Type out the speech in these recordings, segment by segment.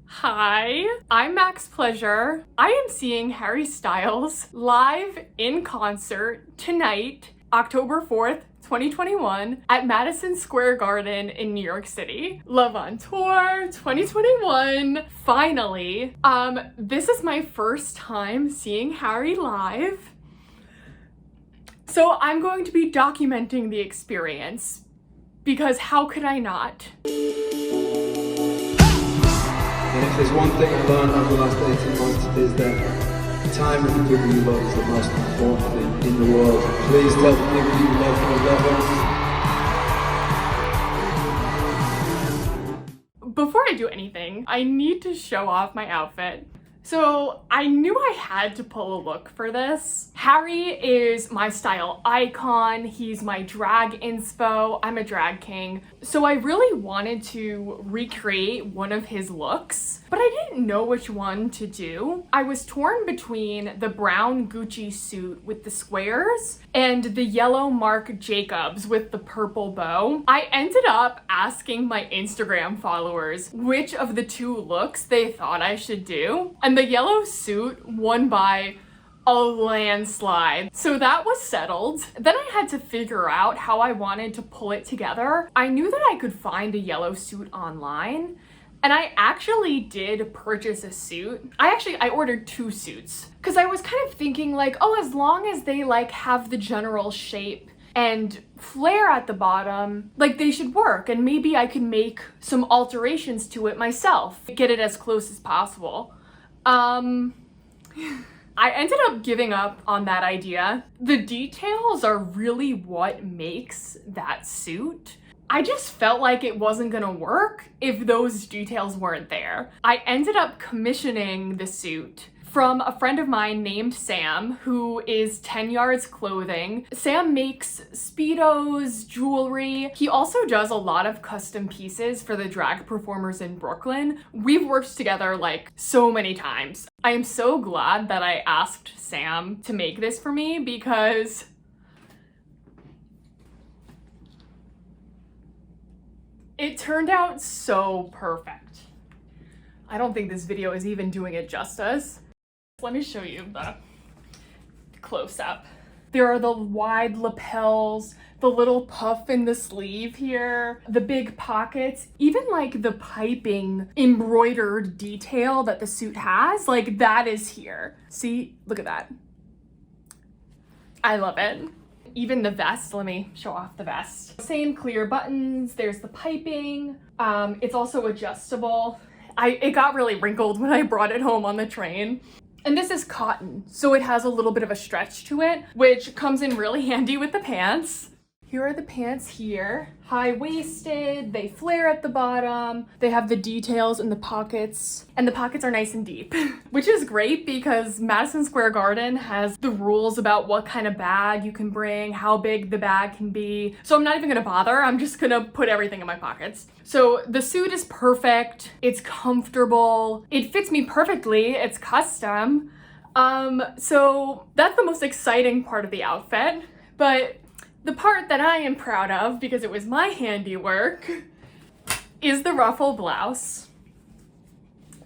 Hi, I'm Max Pleasure. I am seeing Harry Styles live in concert tonight, October 4th, 2021 at Madison Square Garden in New York City. Love on Tour 2021. Finally. This is my first time seeing Harry live. So I'm going to be documenting the experience because how could I not? And if there's one thing I learned over the last 18 months is that time with the people you love is the most important thing in the world. Please tell the people you love who love them. Before I do anything, I need to show off my outfit. So I knew I had to pull a look for this. Harry is my style icon. He's my drag inspo. I'm a drag king. So I really wanted to recreate one of his looks, but I didn't know which one to do. I was torn between the brown Gucci suit with the squares and the yellow Marc Jacobs with the purple bow. I ended up asking my Instagram followers which of the two looks they thought I should do, and the yellow suit won by a landslide. So that was settled. Then I had to figure out how I wanted to pull it together. I knew that I could find a yellow suit online, and I actually did purchase a suit. I ordered two suits because I was kind of thinking like, oh, as long as they like have the general shape and flare at the bottom, like they should work, and maybe I could make some alterations to it myself, get it as close as possible. I ended up giving up on that idea. The details are really what makes that suit. I just felt like it wasn't gonna work if those details weren't there. I ended up commissioning the suit from a friend of mine named Sam, who is 10 Yards Clothing. Sam makes Speedos, jewelry. He also does a lot of custom pieces for the drag performers in Brooklyn. We've worked together like so many times. I am so glad that I asked Sam to make this for me because it turned out so perfect. I don't think this video is even doing it justice. Let me show you the close-up. There are the wide lapels, the little puff in the sleeve here, the big pockets, even like the piping embroidered detail that the suit has, like that is here. See, look at that. I love it. Even the vest, let me show off the vest. Same clear buttons, there's the piping. It's also adjustable. It got really wrinkled when I brought it home on the train. And this is cotton, so it has a little bit of a stretch to it, which comes in really handy with the pants. Here are the pants here. High-waisted, they flare at the bottom, they have the details in the pockets, and the pockets are nice and deep, which is great because Madison Square Garden has the rules about what kind of bag you can bring, how big the bag can be. So I'm not even gonna bother, I'm just gonna put everything in my pockets. So the suit is perfect, it's comfortable, it fits me perfectly, it's custom. So that's the most exciting part of the outfit, but the part that I am proud of, because it was my handiwork, is the ruffle blouse.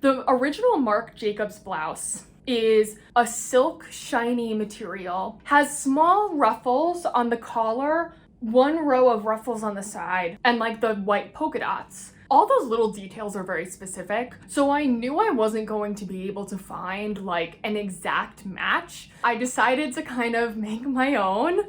The original Marc Jacobs blouse is a silk shiny material, has small ruffles on the collar, one row of ruffles on the side, and like the white polka dots. All those little details are very specific, so I knew I wasn't going to be able to find like an exact match. I decided to kind of make my own.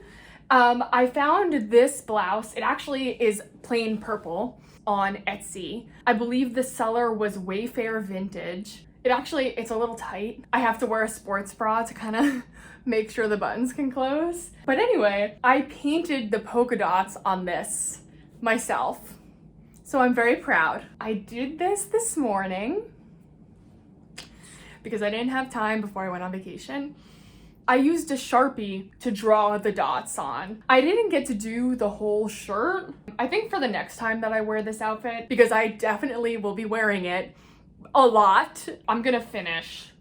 I found this blouse, it actually is plain purple on Etsy. I believe the seller was Wayfair Vintage. It's a little tight. I have to wear a sports bra to kind of make sure the buttons can close. But anyway, I painted the polka dots on this myself. So I'm very proud. I did this morning because I didn't have time before I went on vacation. I used a Sharpie to draw the dots on. I didn't get to do the whole shirt. I think for the next time that I wear this outfit, because I definitely will be wearing it a lot, I'm gonna finish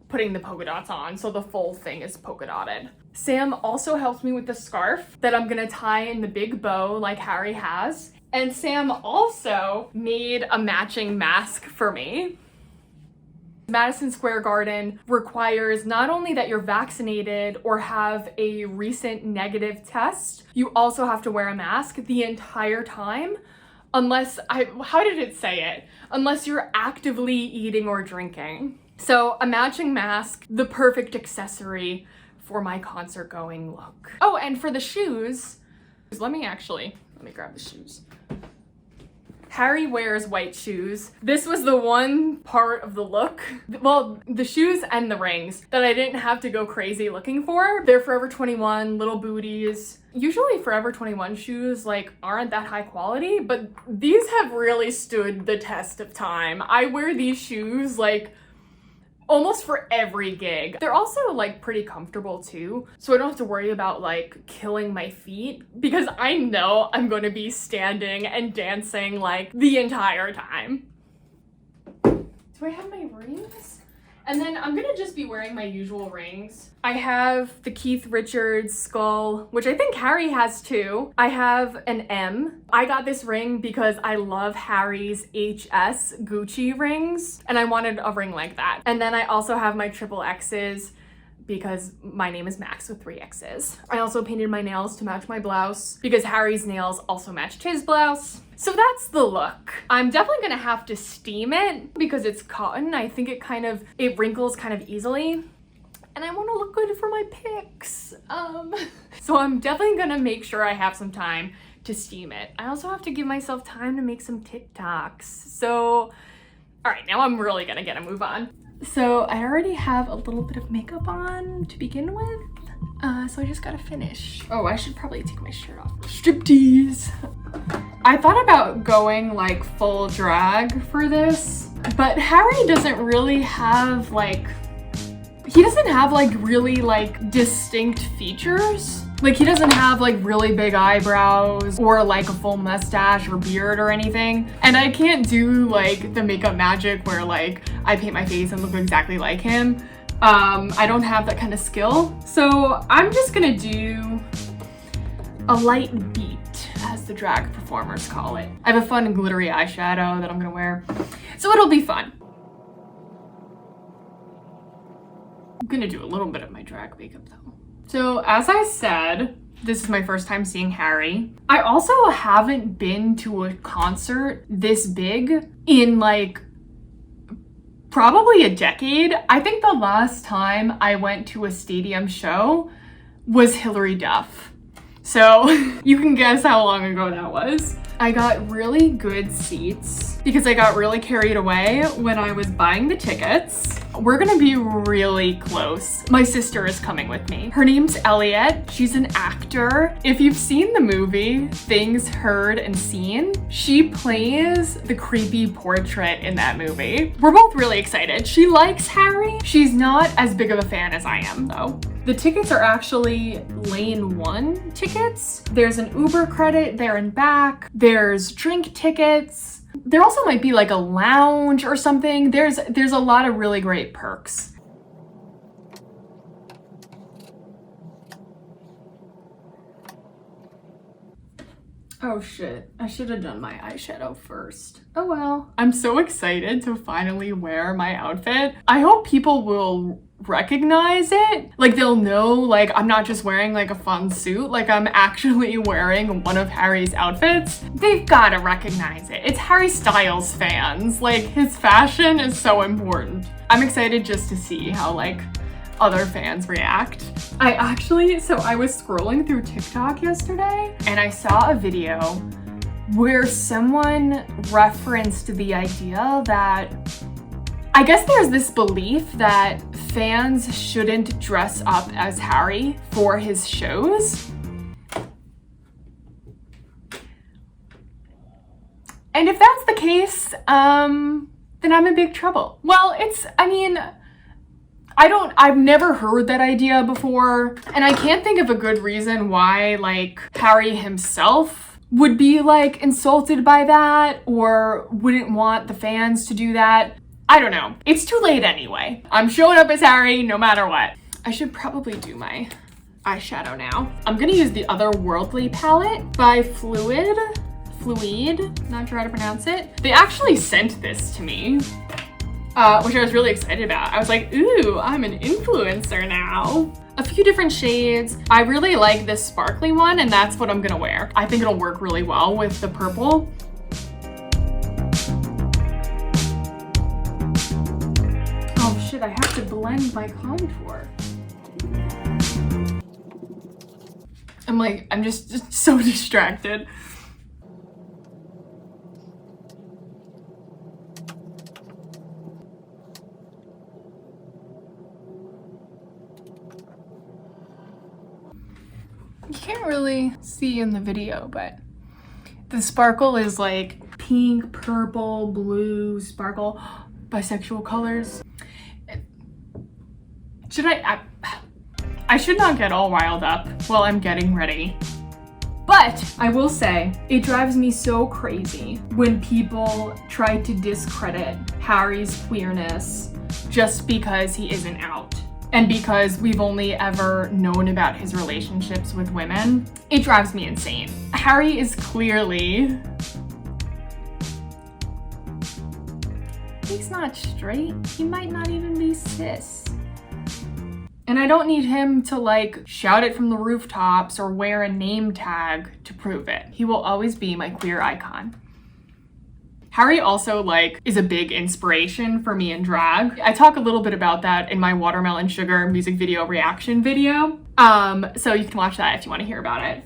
putting the polka dots on so the full thing is polka dotted. Sam also helped me with the scarf that I'm gonna tie in the big bow like Harry has. And Sam also made a matching mask for me. Madison Square Garden requires not only that you're vaccinated or have a recent negative test, you also have to wear a mask the entire time, unless, how did it say it? Unless you're actively eating or drinking. So a matching mask, the perfect accessory for my concert going look. Oh, and for the shoes, let me grab the shoes. Harry wears white shoes. This was the one part of the look, well, the shoes and the rings, that I didn't have to go crazy looking for. They're Forever 21 little booties. Usually Forever 21 shoes like aren't that high quality, but these have really stood the test of time. I wear these shoes like almost for every gig. They're also like pretty comfortable too, so I don't have to worry about like killing my feet, because I know I'm going to be standing and dancing like the entire time. Do I have my rings? And then I'm gonna just be wearing my usual rings. I have the Keith Richards skull, which I think Harry has too. I have an M. I got this ring because I love Harry's HS Gucci rings, and I wanted a ring like that. And then I also have my triple X's because my name is Max with 3 X's. I also painted my nails to match my blouse because Harry's nails also matched his blouse. So that's the look. I'm definitely gonna have to steam it because it's cotton. I think it wrinkles kind of easily. And I wanna look good for my pics. So I'm definitely gonna make sure I have some time to steam it. I also have to give myself time to make some TikToks. So, all right, now I'm really gonna get a move on. So I already have a little bit of makeup on to begin with. So I just gotta finish. Oh, I should probably take my shirt off. Striptease. I thought about going like full drag for this, but Harry doesn't really have like, he doesn't have like really like distinct features. Like he doesn't have like really big eyebrows or like a full mustache or beard or anything. And I can't do like the makeup magic where like I paint my face and look exactly like him. I don't have that kind of skill. So I'm just gonna do a light beat, as the drag performers call it. I have a fun glittery eyeshadow that I'm gonna wear. So it'll be fun. I'm gonna do a little bit of my drag makeup though. So as I said, this is my first time seeing Harry. I also haven't been to a concert this big in like probably a decade. I think the last time I went to a stadium show was Hilary Duff. So you can guess how long ago that was. I got really good seats because I got really carried away when I was buying the tickets. We're gonna be really close. My sister is coming with me. Her name's Elliot. She's an actor. If you've seen the movie Things Heard and Seen, she plays the creepy portrait in that movie. We're both really excited. She likes Harry. She's not as big of a fan as I am though. The tickets are actually lane 1 tickets. There's an Uber credit there and back. There's drink tickets. There also might be like a lounge or something. There's a lot of really great perks. Oh shit, I should have done my eyeshadow first. Oh well. I'm so excited to finally wear my outfit. I hope people will recognize it. Like they'll know like I'm not just wearing like a fun suit, like I'm actually wearing one of Harry's outfits. They've gotta recognize it. It's Harry Styles fans. Like his fashion is so important. I'm excited just to see how like other fans react. I was scrolling through TikTok yesterday and I saw a video where someone referenced the idea that I guess there's this belief that fans shouldn't dress up as Harry for his shows. And if that's the case, then I'm in big trouble. Well, I've never heard that idea before, and I can't think of a good reason why, like, Harry himself would be, like, insulted by that, or wouldn't want the fans to do that. I don't know. It's too late anyway. I'm showing up as Harry no matter what. I should probably do my eyeshadow now. I'm gonna use the Otherworldly palette by Fluid, not sure how to pronounce it. They actually sent this to me. which I was really excited about. I was like, ooh, I'm an influencer now. A few different shades. I really like this sparkly one, and that's what I'm gonna wear. I think it'll work really well with the purple. Oh shit, I have to blend my contour. I'm just so distracted. You can't really see in the video, but the sparkle is like pink, purple, blue, sparkle, bisexual colors. I should not get all riled up while I'm getting ready. But I will say, it drives me so crazy when people try to discredit Harry's queerness just because he isn't out. And because we've only ever known about his relationships with women, it drives me insane. Harry is clearly... he's not straight. He might not even be cis. And I don't need him to like shout it from the rooftops or wear a name tag to prove it. He will always be my queer icon. Harry also like is a big inspiration for me in drag. I talk a little bit about that in my Watermelon Sugar music video reaction video. So you can watch that if you want to hear about it.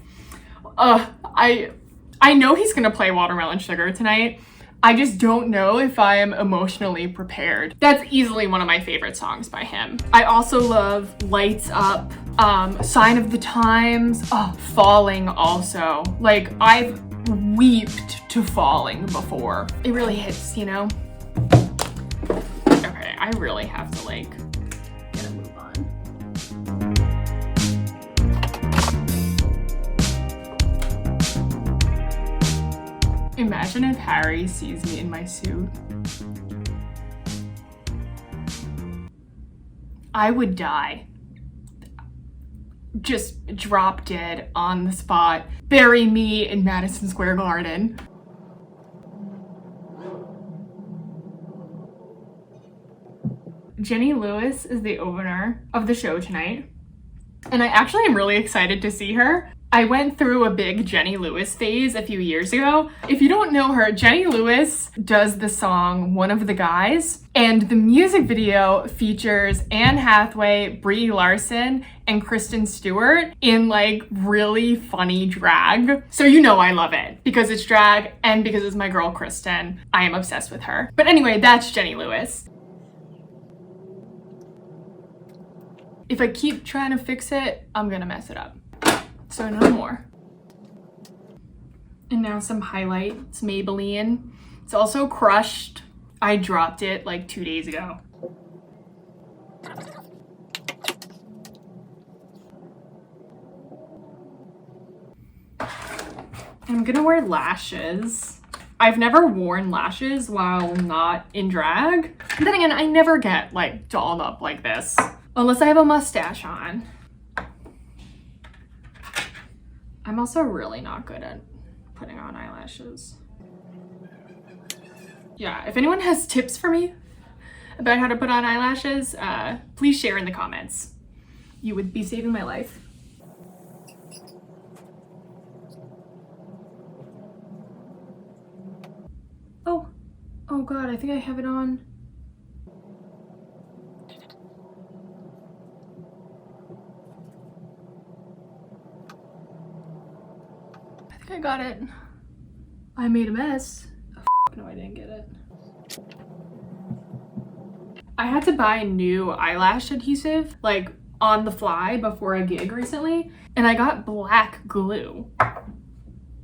I know he's gonna play Watermelon Sugar tonight. I just don't know if I am emotionally prepared. That's easily one of my favorite songs by him. I also love Lights Up, Sign of the Times, Falling also. Like, I've weeped to Falling before. It really hits, you know? Okay, I really have to like, get a move on. Imagine if Harry sees me in my suit. I would die. Just drop dead on the spot. Bury me in Madison Square Garden. Jenny Lewis is the opener of the show tonight. And I actually am really excited to see her. I went through a big Jenny Lewis phase a few years ago. If you don't know her, Jenny Lewis does the song One of the Guys, and the music video features Anne Hathaway, Brie Larson, and Kristen Stewart in like really funny drag. So you know I love it because it's drag and because it's my girl Kristen. I am obsessed with her. But anyway, that's Jenny Lewis. If I keep trying to fix it, I'm gonna mess it up. So no more. And now some highlights, Maybelline. It's also crushed. I dropped it like 2 days ago. I'm gonna wear lashes. I've never worn lashes while not in drag. And then again, I never get like dolled up like this unless I have a mustache on. I'm also really not good at putting on eyelashes. Yeah, if anyone has tips for me about how to put on eyelashes, please share in the comments. You would be saving my life. Oh God, I think I have it on. I got it. I made a mess. Oh, no, I didn't get it. I had to buy new eyelash adhesive, like on the fly before a gig recently, and I got black glue,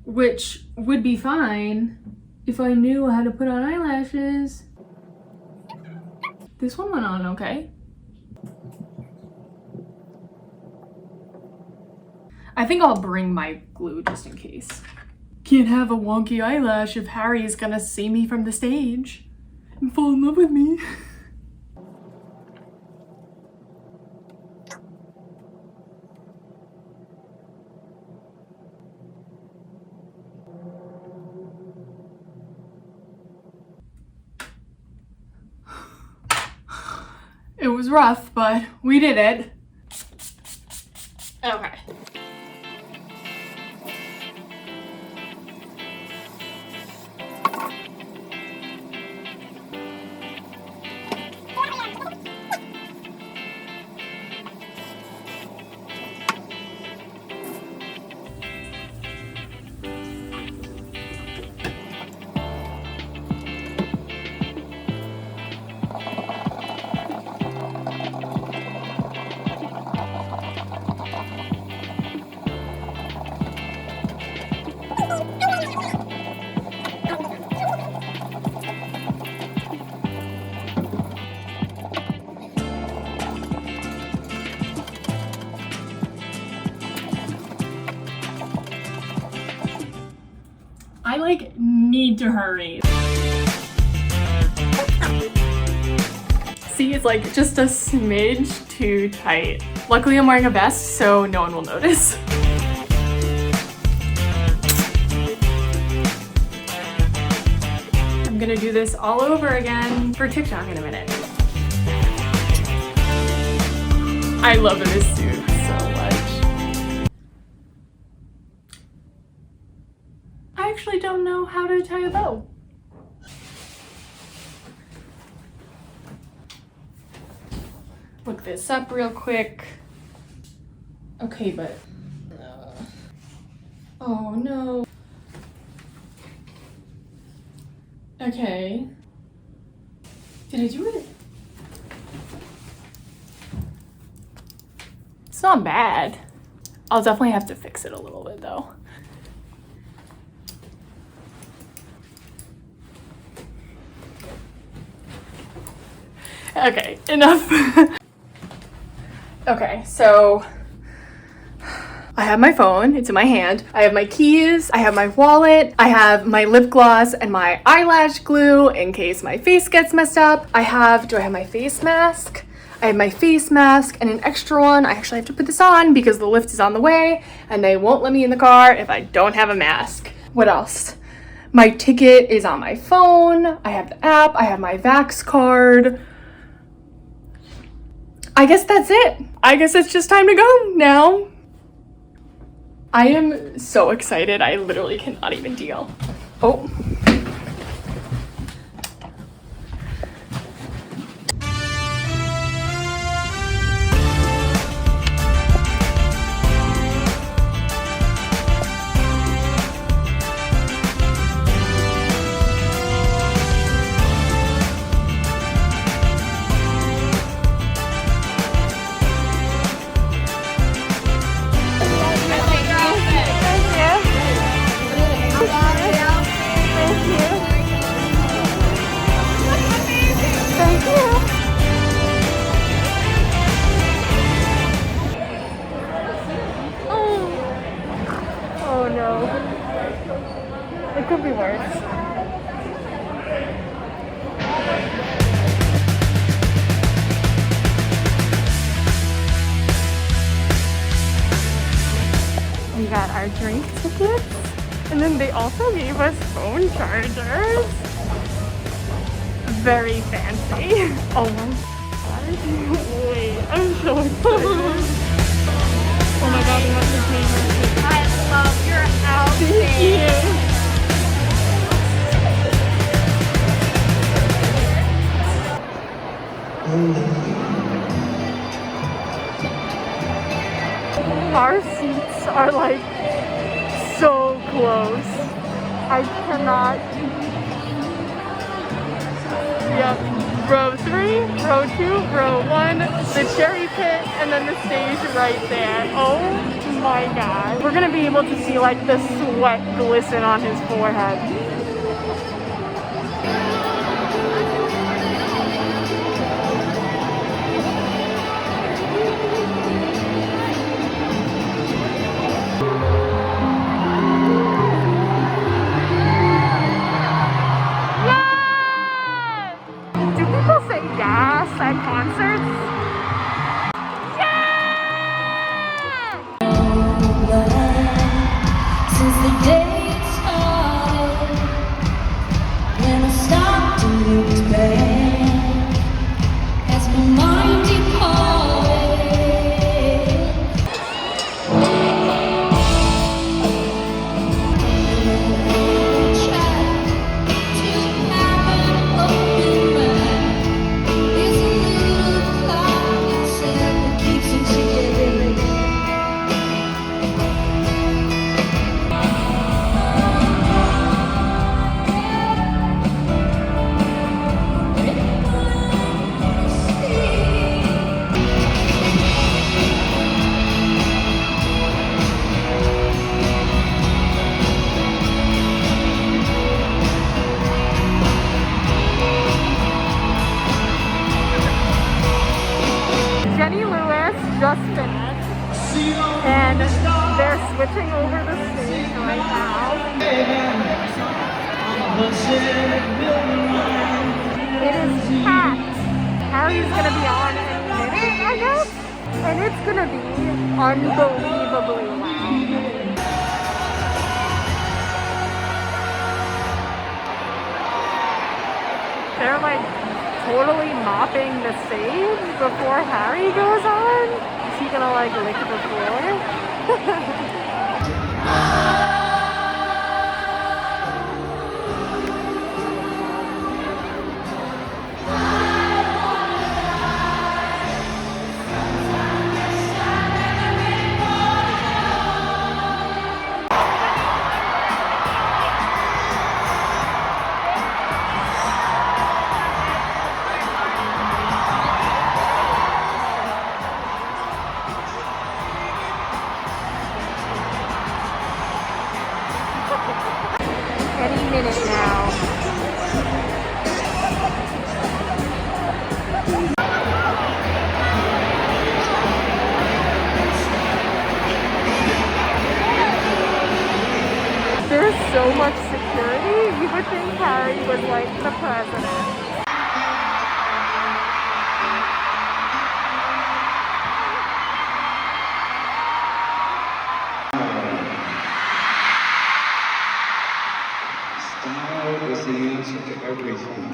which would be fine if I knew how to put on eyelashes. This one went on okay. I think I'll bring my glue just in case. Can't have a wonky eyelash if Harry is gonna see me from the stage and fall in love with me. It was rough, but we did it. Okay. I like need to hurry. See, it's like just a smidge too tight. Luckily I'm wearing a vest, so no one will notice. I'm gonna do this all over again for TikTok in a minute. I love this suit so much. I actually don't know how to tie a bow. Look this up real quick. Okay, but oh no. Okay. Did I do it? It's not bad. I'll definitely have to fix it a little bit though. Okay, enough. Okay, so I have my phone, it's in my hand. I have my keys, I have my wallet, I have my lip gloss and my eyelash glue in case my face gets messed up. Do I have my face mask? I have my face mask and an extra one. I actually have to put this on because the lift is on the way and they won't let me in the car if I don't have a mask. What else? My ticket is on my phone. I have the app, I have my Vax card. I guess that's it. I guess it's just time to go now. I am so excited. I literally cannot even deal. Oh. Oh no. It could be worse. We got our drink tickets, and then they also gave us phone chargers. Very fancy. Oh my god. Wait, I'm so excited. Oh my god, we have to pay. I love your outfit. Thank you. Our seats are like so close. I cannot. Yep. Row 3, row 2, row 1, the cherry pit, and then the stage right there. Oh my god. We're gonna be able to see like the sweat glisten on his forehead. Yes, at concerts. Yeah! Since the day it started, when I stopped to look back, as my mind switching over the stage right now. It is packed. Harry's gonna be on any minute, I guess. And it's gonna be unbelievably loud. They're like totally mopping the stage before Harry goes on. Is he gonna like lick the floor? Any minute now. There's so much security. You would think Harry was like the president. Style is the answer to everything.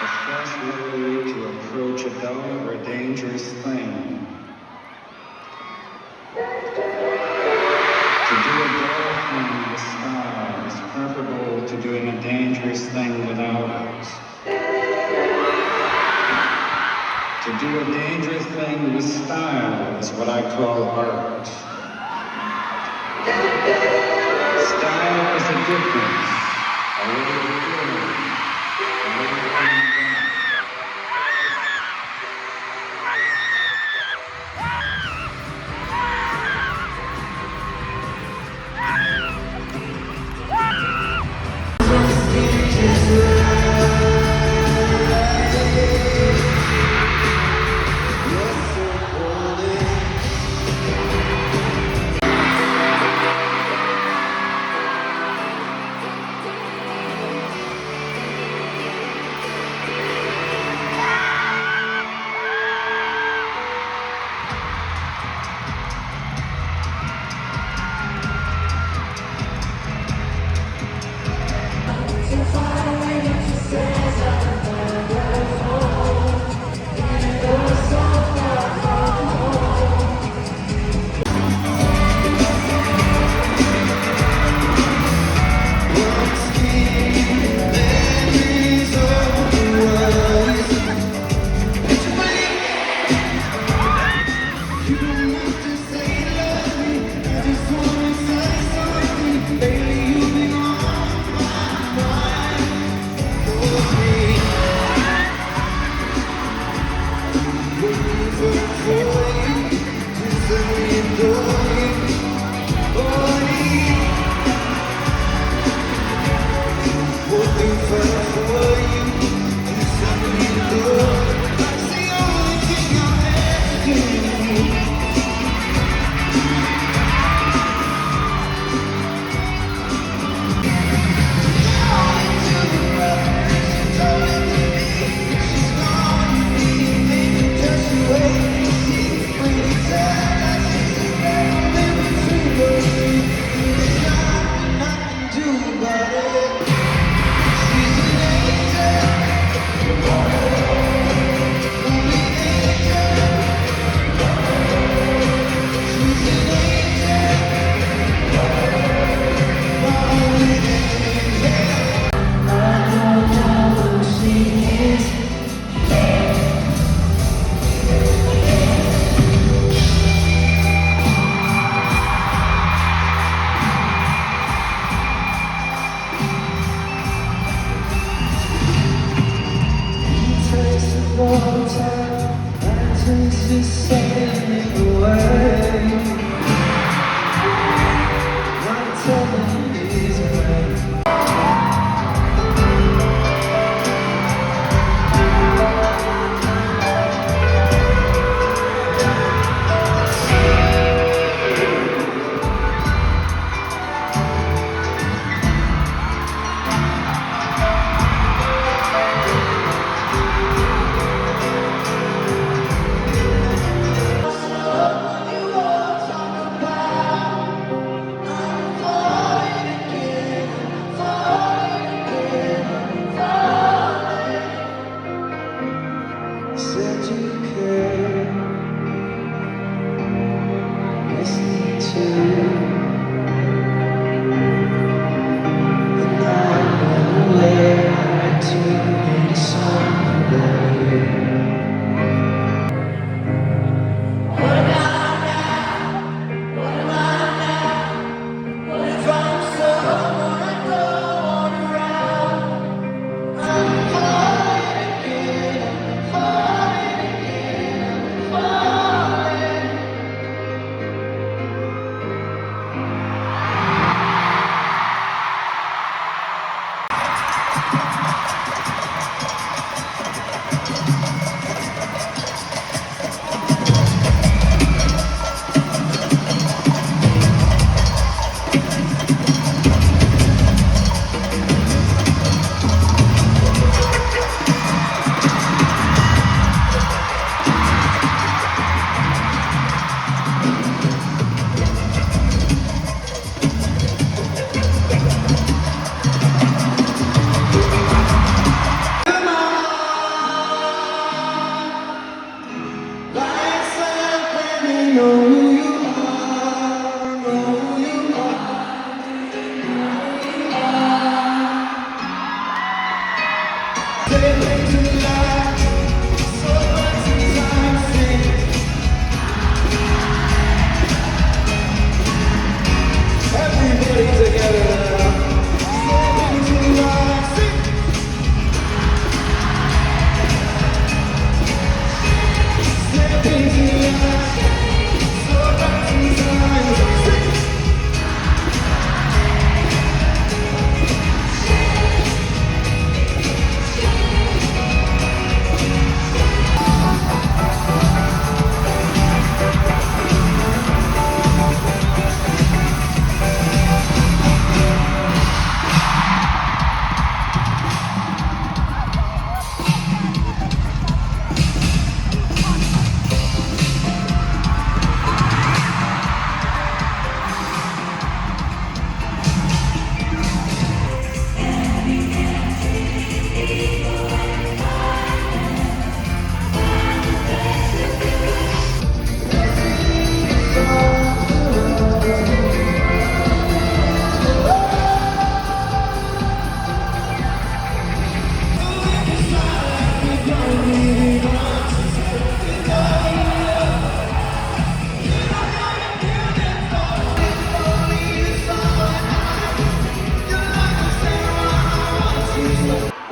A fresh way to approach a dull or dangerous thing. To do a dull thing with style is preferable to doing a dangerous thing without it. To do a dangerous thing with style is what I call art. Style is a difference, a way of feeling, a way of coming back.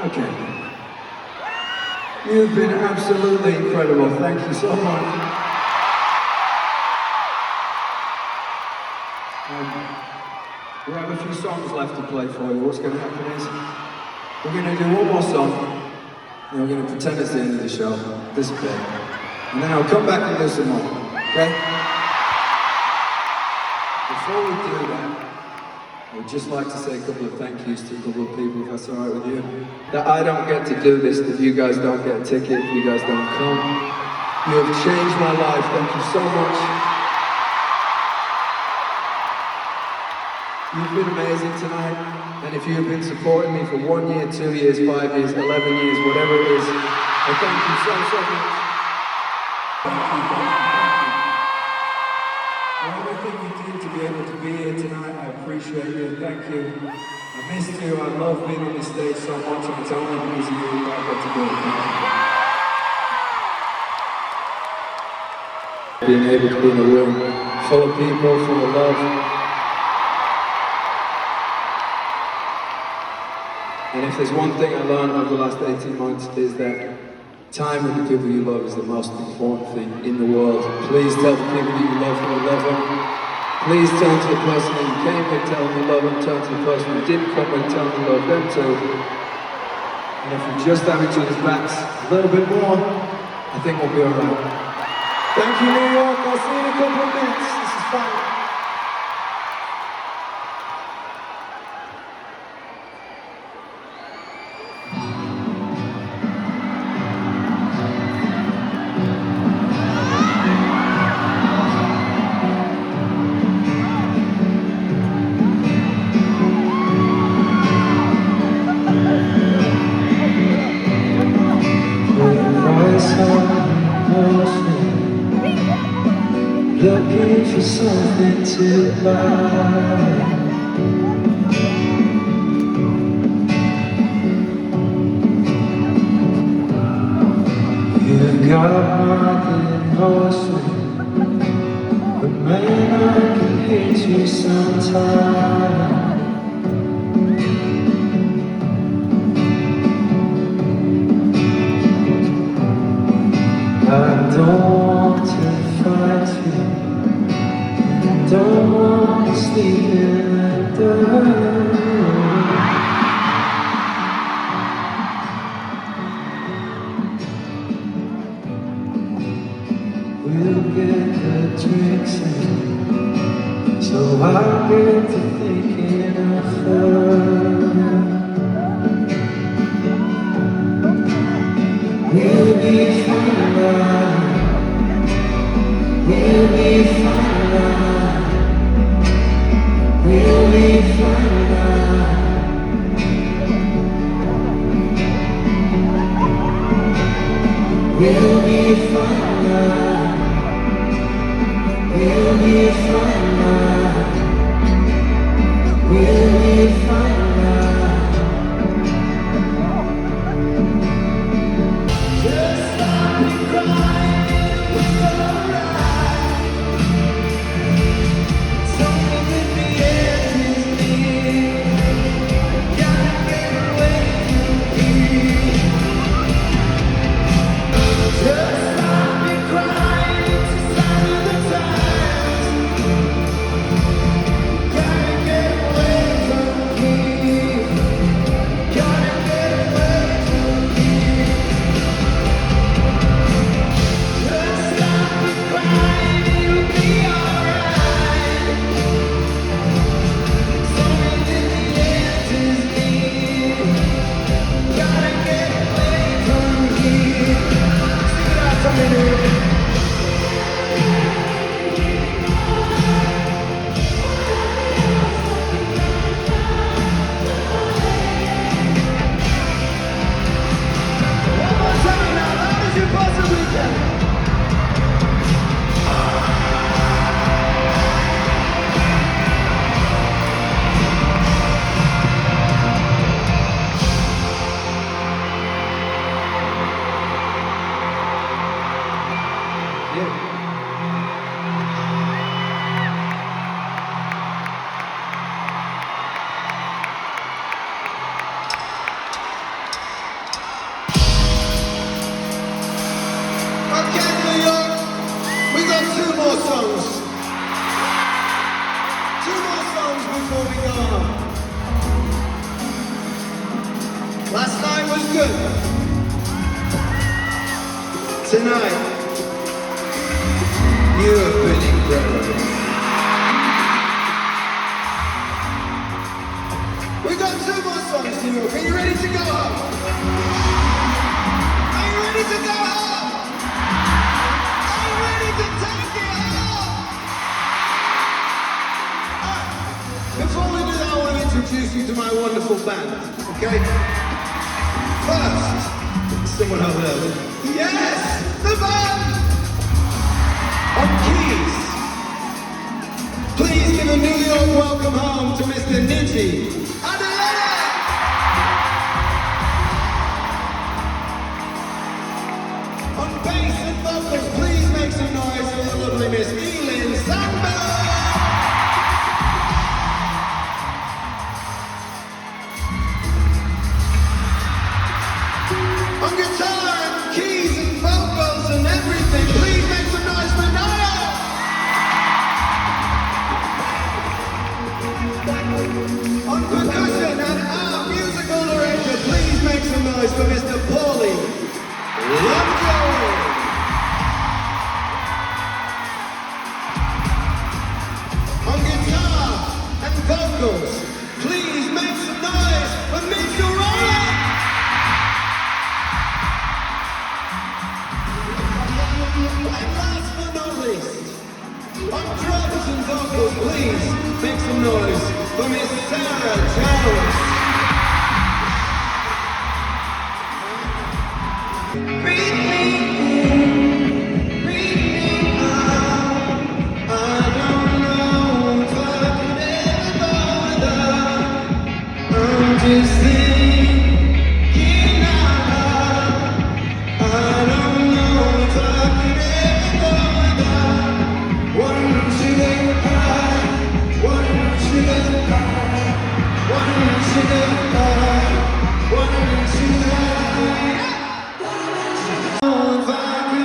Okay. You've been absolutely incredible. Thank you so much. We have a few songs left to play for you. What's going to happen is we're going to do one more song, and we're going to pretend it's the end of the show, disappear, and then I'll come back and do some more. Okay? Before we do that, I would just like to say a couple of thank yous to a couple of people, if that's alright with you. That I don't get to do this, that you guys don't get a ticket, if you guys don't come. You have changed my life, thank you so much. You've been amazing tonight, and if you have been supporting me for 1 year, 2 years, 5 years, 11 years, whatever it is, I thank you so much. For everything you did to be able to be here tonight, I appreciate you. Thank you. I missed you. I love being on this stage so much, and it's only because of you that I got to do it. Thank you. Being able to be in a room full of people, full of love. And if there's one thing I learned over the last 18 months is that time with the people you love is the most important thing in the world. Please tell the people that you love them, love them. Please turn to the person that you came here, tell them you love them. Turn to the person who didn't come here, tell them you love them too. And if we just have each other's backs a little bit more, I think we'll be alright. Thank you, New York. I'll see you in a couple of minutes. This is fun. Looking for something to buy. You've got nothing horseman, but man, I can hate you sometimes. I don't want to fight you. Don't want to sleep in the dark. We'll get the drinks in, so I'll get to thinking of her. We'll be fine. We'll be fine. We'll be fine now. We'll be fine now. We'll be fine now. We'll be fine now. songs. Two more songs before we go home. Last night was good. Tonight, you have been incredible. We've got two more songs to do. Are you ready to go home? Are you ready to go home? Are you ready to take it home? Before we do that, I want to introduce you to my wonderful band, okay? First, someone over there. Yes, the band! On keys. Please give a New York welcome home to Mr. Niji Adeleye. On bass and vocals, please make some noise for the lovely Miss Elin Sandberg. On guitar and keys and vocals and everything, please make some noise for Naya. On percussion and our musical director, please make some noise for Mr. Paulie Lovejoy. On guitar and vocals, please make some noise for Mitchell Rowland. And last but not least, on drums and vocals, please make some noise for Miss Sarah Jones. Breathe me in, breathe me out. I don't know if I could ever bother. I'm just thinking out loud. I don't know if I could ever bother. One sugar pie, one sugar pie, one sugar pie, one sugar pie. Oh, if I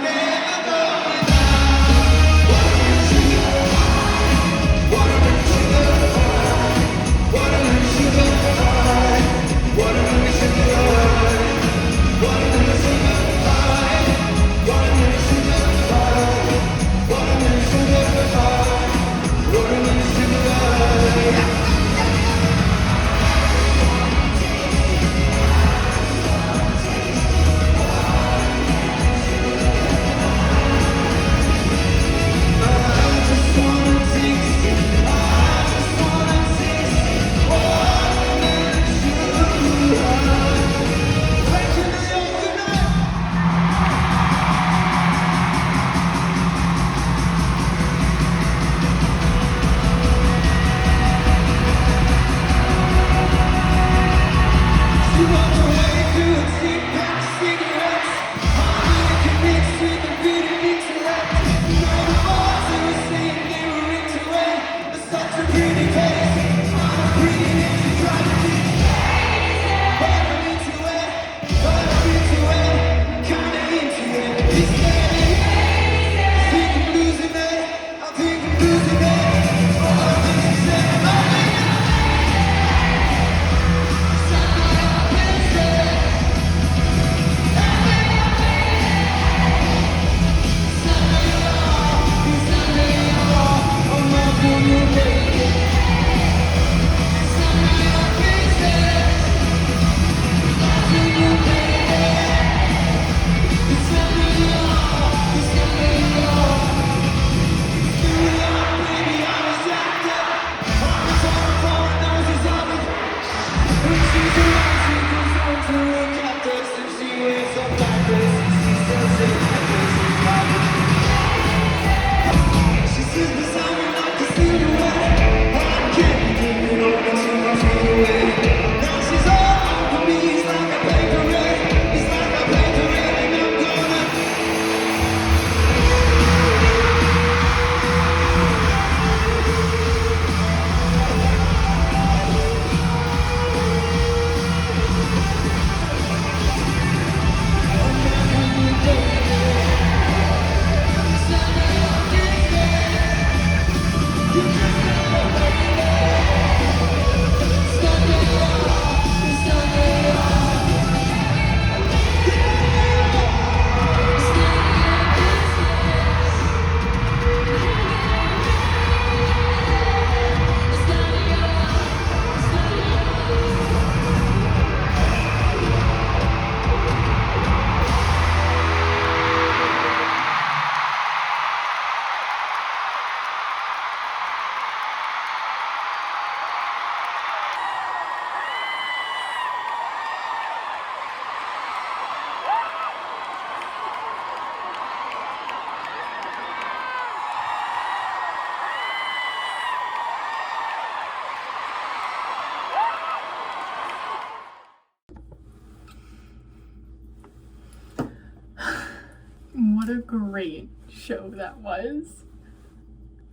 what a great show that was.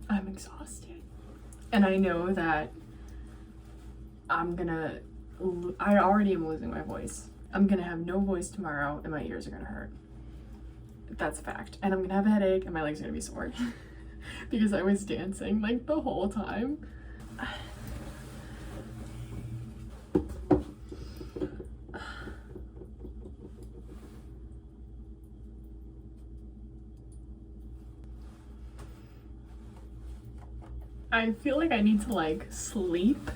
I'm exhausted. And I know that I already am losing my voice. I'm gonna have no voice tomorrow and my ears are gonna hurt. That's a fact. And I'm gonna have a headache and my legs are gonna be sore because I was dancing like the whole time. I feel like I need to like sleep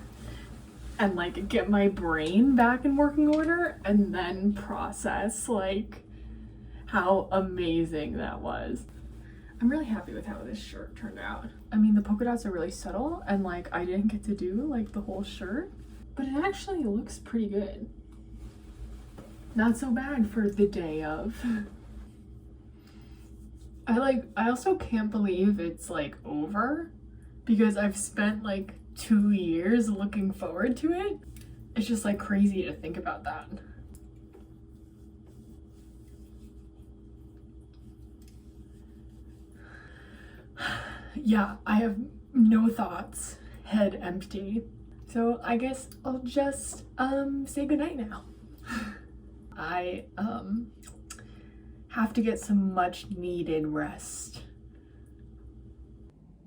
and like get my brain back in working order and then process like how amazing that was. I'm really happy with how this shirt turned out. I mean, the polka dots are really subtle and like I didn't get to do like the whole shirt, but it actually looks pretty good. Not so bad for the day of. I also can't believe it's like over because I've spent like 2 years looking forward to it. It's just like crazy to think about that. Yeah, I have no thoughts, head empty. So I guess I'll just say goodnight now. I have to get some much needed rest.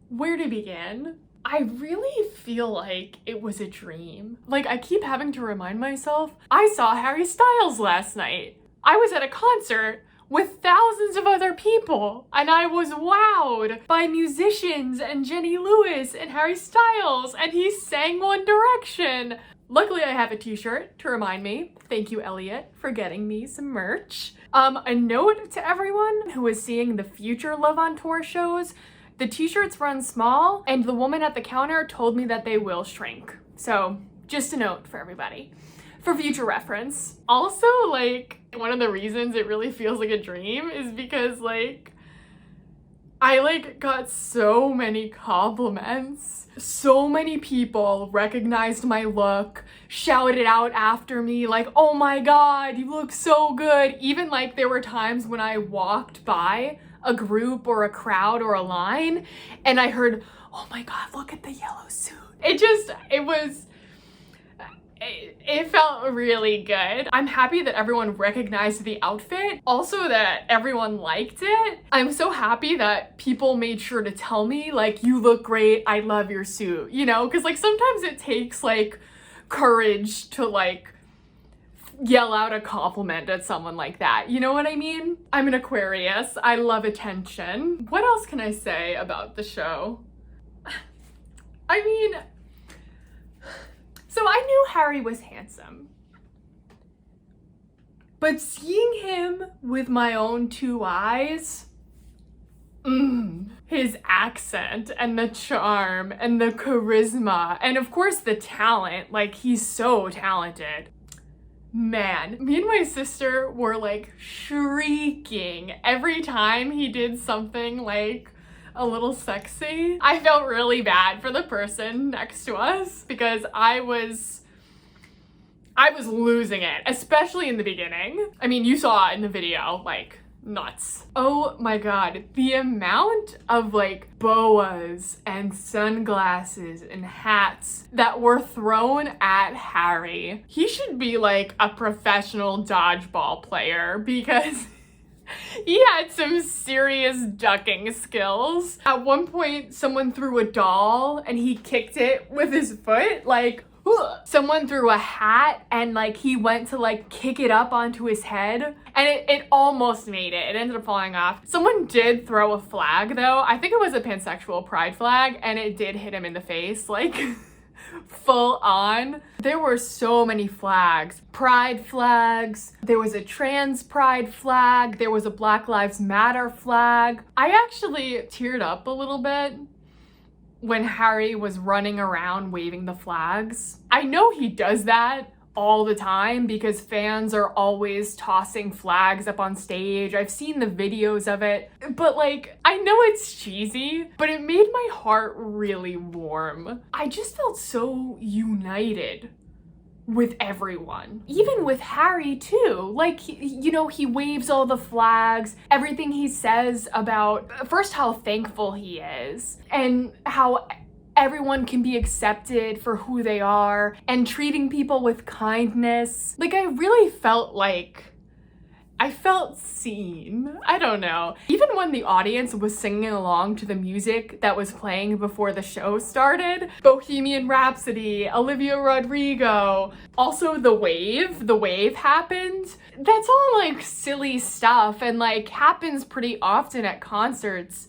Where to begin? I really feel like it was a dream. Like, I keep having to remind myself, I saw Harry Styles last night. I was at a concert with thousands of other people, and I was wowed by musicians and Jenny Lewis and Harry Styles, and he sang One Direction. Luckily, I have a t-shirt to remind me. Thank you, Elliot, for getting me some merch. A note to everyone who is seeing the future Love on Tour shows, the t-shirts run small, and the woman at the counter told me that they will shrink. So, just a note for everybody. For future reference. Also, like, one of the reasons it really feels like a dream is because, like, I, like, got so many compliments. So many people recognized my look, shouted out after me, like, oh my god, you look so good. Even, like, there were times when I walked by a group or a crowd or a line and I heard, oh my god, look at the yellow suit. It felt really good. I'm happy that everyone recognized the outfit. Also that everyone liked it. I'm so happy that people made sure to tell me, like, you look great, I love your suit, you know? Because, like, sometimes it takes, like, courage to, like, yell out a compliment at someone like that. You know what I mean? I'm an Aquarius. I love attention. What else can I say about the show? I mean, so I knew Harry was handsome, but seeing him with my own 2 eyes, his accent and the charm and the charisma and of course the talent, like he's so talented. Man, me and my sister were like shrieking every time he did something like a little sexy. I felt really bad for the person next to us because I was losing it, especially in the beginning. I mean, you saw it in the video, like, nuts. Oh my god, the amount of like boas and sunglasses and hats that were thrown at Harry. He should be like a professional dodgeball player because he had some serious ducking skills. At one point, someone threw a doll and he kicked it with his foot, like, someone threw a hat and like he went to like kick it up onto his head and it almost made it. It ended up falling off. Someone did throw a flag though. I think it was a pansexual pride flag and it did hit him in the face, like full on. There were so many flags. Pride flags. There was a trans pride flag. There was a Black Lives Matter flag. I actually teared up a little bit when Harry was running around waving the flags. I know he does that all the time because fans are always tossing flags up on stage. I've seen the videos of it, but like, I know it's cheesy, but it made my heart really warm. I just felt so united with everyone. Even with Harry too. Like, he waves all the flags, everything he says about, first, how thankful he is, and how everyone can be accepted for who they are, and treating people with kindness. Like, I really felt like I felt seen. I don't know. Even when the audience was singing along to the music that was playing before the show started, Bohemian Rhapsody, Olivia Rodrigo, also the wave happened. That's all like silly stuff and like happens pretty often at concerts,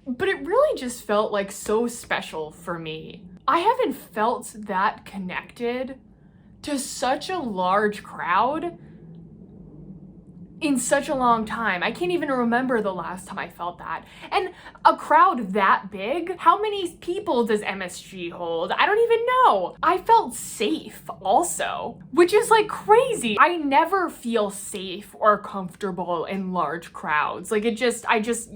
but it really just felt like so special for me. I haven't felt that connected to such a large crowd in such a long time. I can't even remember the last time I felt that. And a crowd that big, how many people does MSG hold? I don't even know. I felt safe also, which is like crazy. I never feel safe or comfortable in large crowds. Like I just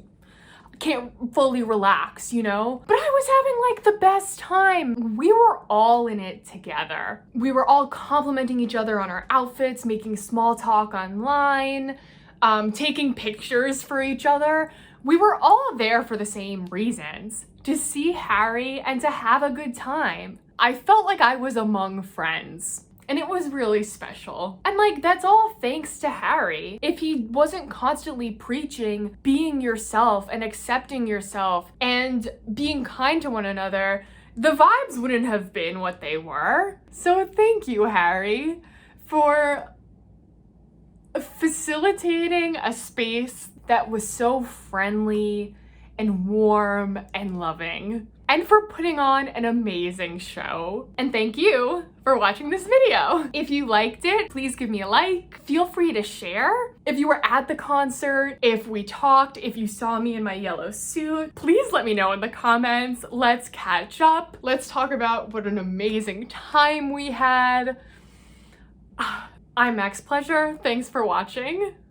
can't fully relax, you know? But I was having like the best time. We were all in it together. We were all complimenting each other on our outfits, making small talk online, taking pictures for each other. We were all there for the same reasons, to see Harry and to have a good time. I felt like I was among friends. And it was really special. And like, that's all thanks to Harry. If he wasn't constantly preaching being yourself and accepting yourself and being kind to one another, the vibes wouldn't have been what they were. So thank you, Harry, for facilitating a space that was so friendly and warm and loving, and for putting on an amazing show. And thank you for watching this video. If you liked it, please give me a like. Feel free to share. If you were at the concert, if we talked, if you saw me in my yellow suit, please let me know in the comments. Let's catch up. Let's talk about what an amazing time we had. I'm Max Pleasure. Thanks for watching.